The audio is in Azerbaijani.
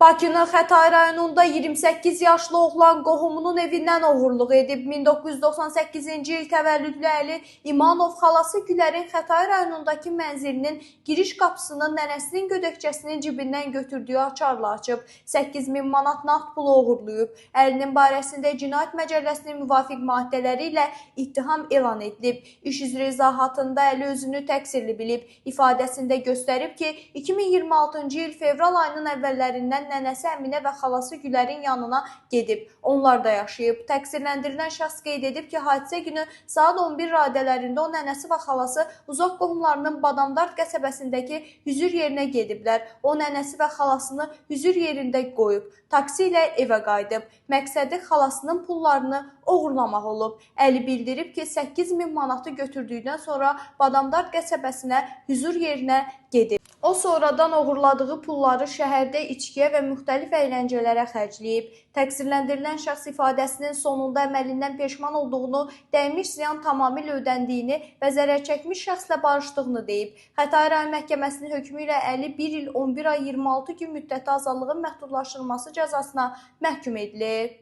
Bakının Xətai rayonunda 28 yaşlı oğlan qohumunun evindən oğurluq edib. 1998-ci il təvəllüdlü Əli İmanov xalası Gülərin Xətai rayonundakı mənzilinin giriş qapısını nənəsinin gödəkçəsinin cibindən götürdüyü açarla açıb. 8000 manat nağd pulu oğurlayıb. Əlinin barəsində Cinayət Məcəlləsinin müvafiq maddələri ilə ittiham elan edilib. İş üzrə izahatında Əli özünü təqsirli bilib. İfadəsində göstərib ki, 2026-cı il fevral ayının əvvəllərindən nənəsi Əminə və xalası Gülərin yanına gedib. Onlar da yaşayıb. Təqsirləndirilən şəxs qeyd edib ki, hadisə günü saat 11 radələrində o nənəsi və xalası uzaq qohumlarının Badamdar qəsəbəsindəki hüzür yerinə gediblər. O nənəsi və xalasını hüzür yerində qoyub. Taksi ilə evə qayıdıb. Məqsədi xalasının pullarını oğurlamaq olub. Əli bildirib ki, 8000 manatı götürdükdən sonra Badamdar qəsəbəsinə hüzur yerinə gedib. O sonradan oğurladığı pulları şəhərdə içkiyə və müxtəlif əyləncələrə xərcləyib. Təqsirləndirilən şəxs ifadəsinin sonunda əməlindən peşman olduğunu, dəymiş ziyan tamamilə ödəndiyini və zərər çəkmiş şəxslə barışdığını deyib. Xətai rayon məhkəməsinin hökmü ilə Əli 1 il 11 ay 26 gün müddəti azadlığın məhdudlaşdırılması cəzasına məhkum edilib.